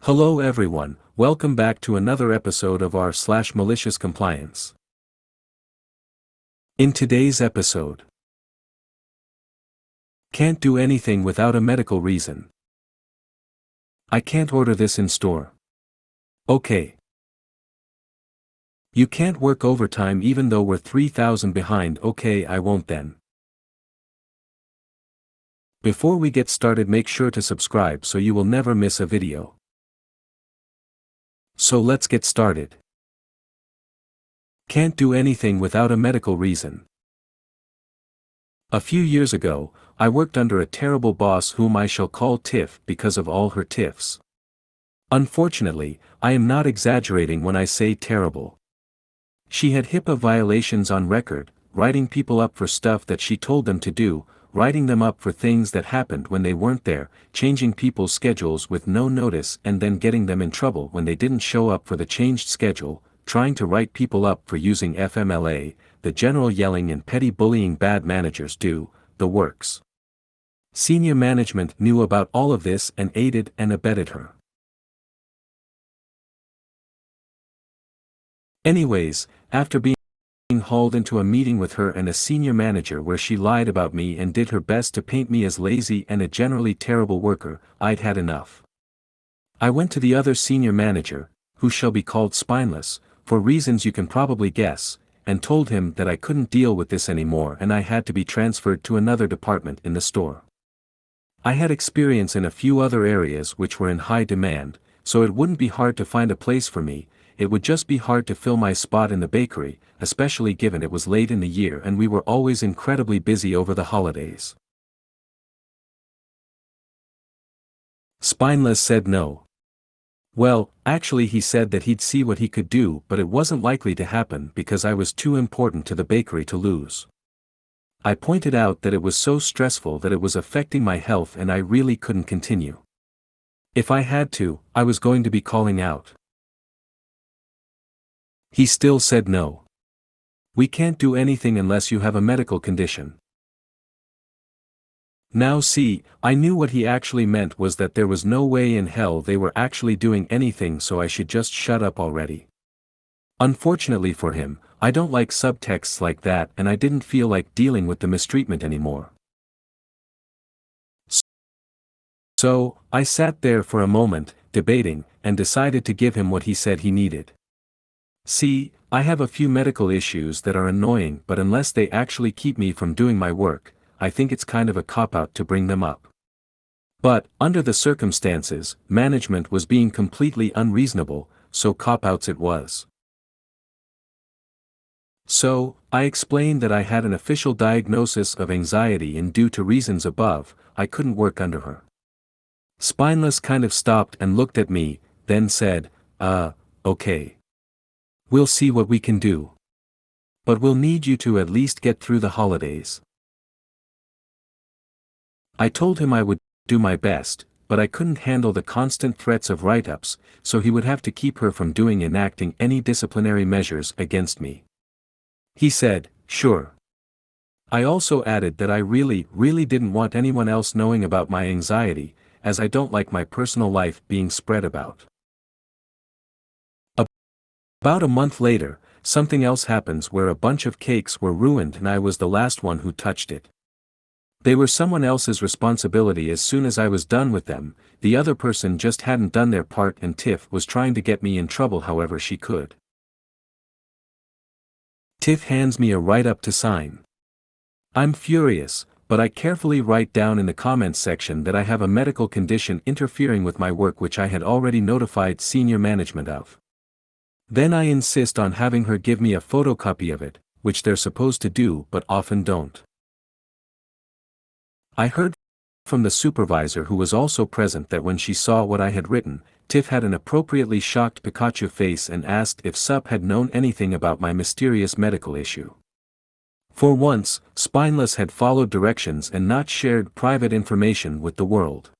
Hello everyone, welcome back to another episode of our /malicious compliance. In today's episode, can't do anything without a medical reason. I can't order this in store. Okay. You can't work overtime even though we're 3,000 behind. Okay, I won't then. Before we get started, make sure to subscribe so you will never miss a video. So let's get started. Can't do anything without a medical reason. A few years ago, I worked under a terrible boss whom I shall call Tiff because of all her tiffs. Unfortunately, I am not exaggerating when I say terrible. She had HIPAA violations on record, writing people up for stuff that she told them to do, writing them up for things that happened when they weren't there, changing people's schedules with no notice and then getting them in trouble when they didn't show up for the changed schedule, trying to write people up for using FMLA, the general yelling and petty bullying bad managers do, the works. Senior management knew about all of this and aided and abetted her. Anyways, after being hauled into a meeting with her and a senior manager where she lied about me and did her best to paint me as lazy and a generally terrible worker, I'd had enough. I went to the other senior manager, who shall be called Spineless, for reasons you can probably guess, and told him that I couldn't deal with this anymore and I had to be transferred to another department in the store. I had experience in a few other areas which were in high demand, so it wouldn't be hard to find a place for me. It would just be hard to fill my spot in the bakery, especially given it was late in the year and we were always incredibly busy over the holidays. Spineless said no. Well, actually he said that he'd see what he could do, but it wasn't likely to happen because I was too important to the bakery to lose. I pointed out that it was so stressful that it was affecting my health and I really couldn't continue. If I had to, I was going to be calling out. He still said no. We can't do anything unless you have a medical condition. Now see, I knew what he actually meant was that there was no way in hell they were actually doing anything, so I should just shut up already. Unfortunately for him, I don't like subtexts like that and I didn't feel like dealing with the mistreatment anymore. So, I sat there for a moment, debating, and decided to give him what he said he needed. See, I have a few medical issues that are annoying, but unless they actually keep me from doing my work, I think it's kind of a cop-out to bring them up. But, under the circumstances, management was being completely unreasonable, so cop-outs it was. So, I explained that I had an official diagnosis of anxiety and due to reasons above, I couldn't work under her. Spineless kind of stopped and looked at me, then said, okay. We'll see what we can do. But we'll need you to at least get through the holidays. I told him I would do my best, but I couldn't handle the constant threats of write-ups, so he would have to keep her from enacting any disciplinary measures against me. He said, sure. I also added that I really didn't want anyone else knowing about my anxiety, as I don't like my personal life being spread about. About a month later, something else happens where a bunch of cakes were ruined and I was the last one who touched it. They were someone else's responsibility as soon as I was done with them, the other person just hadn't done their part and Tiff was trying to get me in trouble however she could. Tiff hands me a write-up to sign. I'm furious, but I carefully write down in the comments section that I have a medical condition interfering with my work which I had already notified senior management of. Then I insist on having her give me a photocopy of it, which they're supposed to do but often don't. I heard from the supervisor who was also present that when she saw what I had written, Tiff had an appropriately shocked Pikachu face and asked if Sup had known anything about my mysterious medical issue. For once, Spineless had followed directions and not shared private information with the world.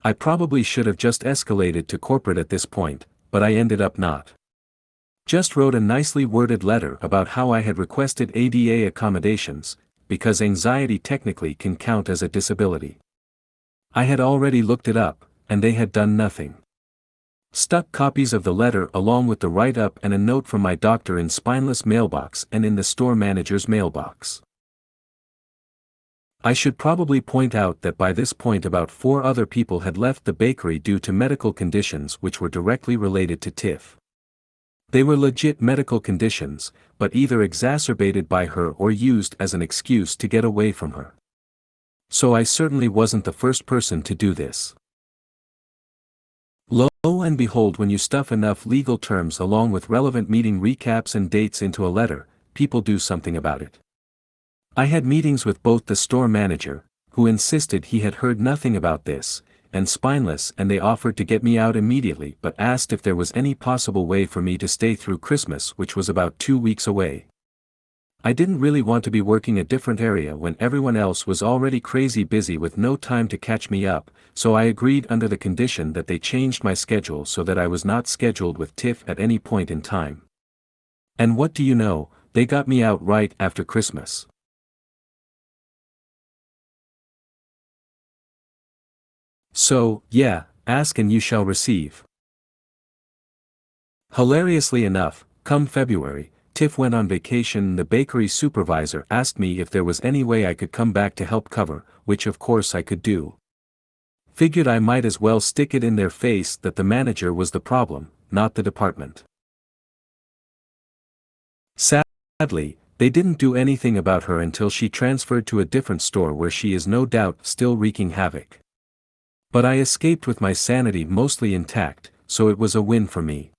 I probably should have just escalated to corporate at this point, but I ended up not. Just wrote a nicely worded letter about how I had requested ADA accommodations, because anxiety technically can count as a disability. I had already looked it up, and they had done nothing. Stuck copies of the letter along with the write-up and a note from my doctor in Spineless mailbox and in the store manager's mailbox. I should probably point out that by this point about 4 other people had left the bakery due to medical conditions which were directly related to Tiff. They were legit medical conditions, but either exacerbated by her or used as an excuse to get away from her. So I certainly wasn't the first person to do this. Lo and behold, when you stuff enough legal terms along with relevant meeting recaps and dates into a letter, people do something about it. I had meetings with both the store manager, who insisted he had heard nothing about this, and Spineless, and they offered to get me out immediately but asked if there was any possible way for me to stay through Christmas, which was about 2 weeks away. I didn't really want to be working a different area when everyone else was already crazy busy with no time to catch me up, so I agreed under the condition that they changed my schedule so that I was not scheduled with Tiff at any point in time. And what do you know, they got me out right after Christmas. So, yeah, ask and you shall receive. Hilariously enough, come February, Tiff went on vacation and the bakery supervisor asked me if there was any way I could come back to help cover, which of course I could do. Figured I might as well stick it in their face that the manager was the problem, not the department. Sadly, they didn't do anything about her until she transferred to a different store where she is no doubt still wreaking havoc. But I escaped with my sanity mostly intact, so it was a win for me.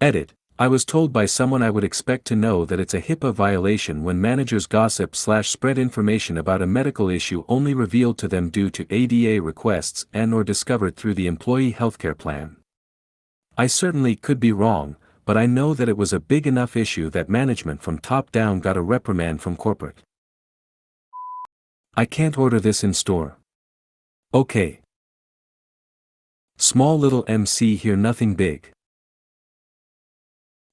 Edit. I was told by someone I would expect to know that it's a HIPAA violation when managers gossip/spread information about a medical issue only revealed to them due to ADA requests and/or discovered through the employee healthcare plan. I certainly could be wrong, but I know that it was a big enough issue that management from top down got a reprimand from corporate. I can't order this in store. Okay. Small little MC here, nothing big.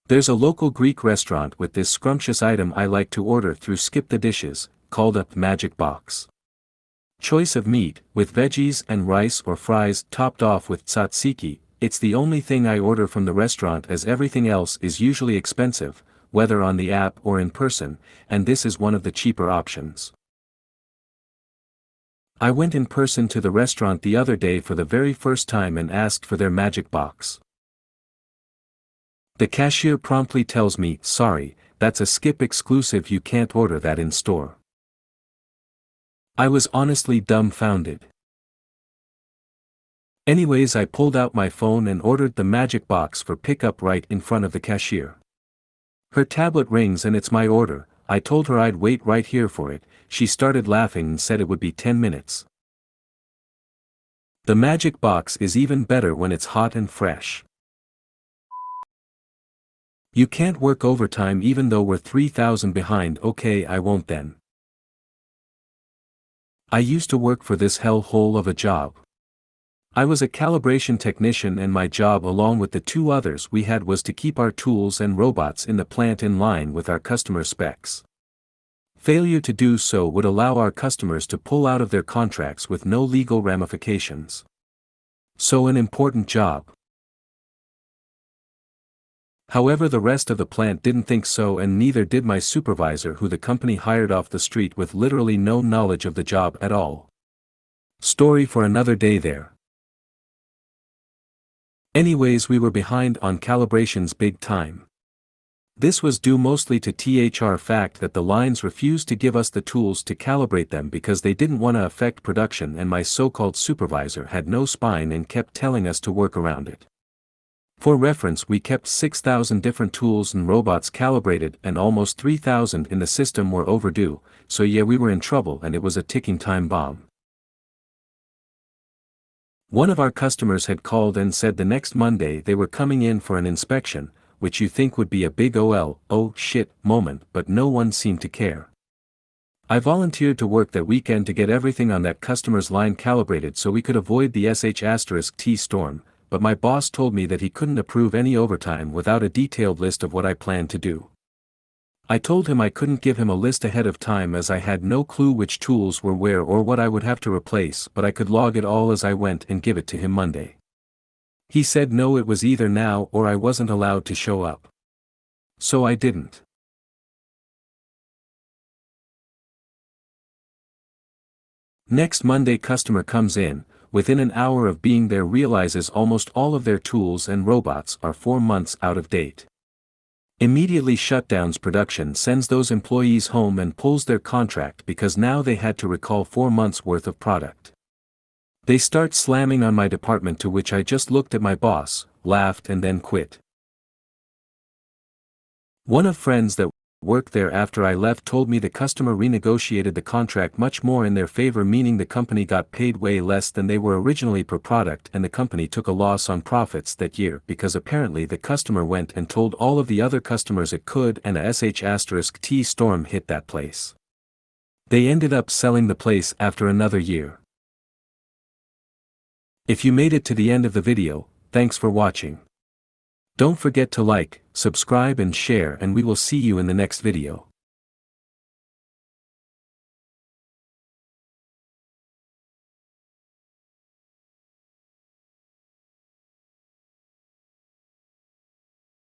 There's a local Greek restaurant with this scrumptious item I like to order through Skip the Dishes, called a Magic Box. Choice of meat, with veggies and rice or fries topped off with tzatziki. It's the only thing I order from the restaurant as everything else is usually expensive, whether on the app or in person, and this is one of the cheaper options. I went in person to the restaurant the other day for the very first time and asked for their Magic Box. The cashier promptly tells me, "Sorry, that's a Skip exclusive, you can't order that in store." I was honestly dumbfounded. Anyways, I pulled out my phone and ordered the Magic Box for pickup right in front of the cashier. Her tablet rings and it's my order. I told her I'd wait right here for it. She started laughing and said it would be 10 minutes. The Magic Box is even better when it's hot and fresh. You can't work overtime even though we're 3,000 behind. Okay, I won't then. I used to work for this hellhole of a job. I was a calibration technician and my job along with the 2 others we had was to keep our tools and robots in the plant in line with our customer specs. Failure to do so would allow our customers to pull out of their contracts with no legal ramifications. So an important job. However, the rest of the plant didn't think so, and neither did my supervisor, who the company hired off the street with literally no knowledge of the job at all. Story for another day there. Anyways, we were behind on calibrations big time. This was due mostly to the fact that the lines refused to give us the tools to calibrate them because they didn't want to affect production, and my so-called supervisor had no spine and kept telling us to work around it. For reference, we kept 6,000 different tools and robots calibrated and almost 3,000 in the system were overdue, so yeah, we were in trouble and it was a ticking time bomb. One of our customers had called and said the next Monday they were coming in for an inspection, which you think would be a big oh shit moment, but no one seemed to care. I volunteered to work that weekend to get everything on that customer's line calibrated so we could avoid the *T storm, but my boss told me that he couldn't approve any overtime without a detailed list of what I planned to do. I told him I couldn't give him a list ahead of time as I had no clue which tools were where or what I would have to replace, but I could log it all as I went and give it to him Monday. He said no, it was either now or I wasn't allowed to show up. So I didn't. Next Monday customer comes in, within an hour of being there realizes almost all of their tools and robots are 4 months out of date. Immediately shutdowns production, sends those employees home and pulls their contract because now they had to recall 4 months worth of product. They start slamming on my department, to which I just looked at my boss, laughed and then quit. One of friends that worked there after I left told me the customer renegotiated the contract much more in their favor, meaning the company got paid way less than they were originally per product, and the company took a loss on profits that year because apparently the customer went and told all of the other customers it could, and a sh*t storm hit that place. They ended up selling the place after another year. If you made it to the end of the video, thanks for watching. Don't forget to like, subscribe and share, and we will see you in the next video.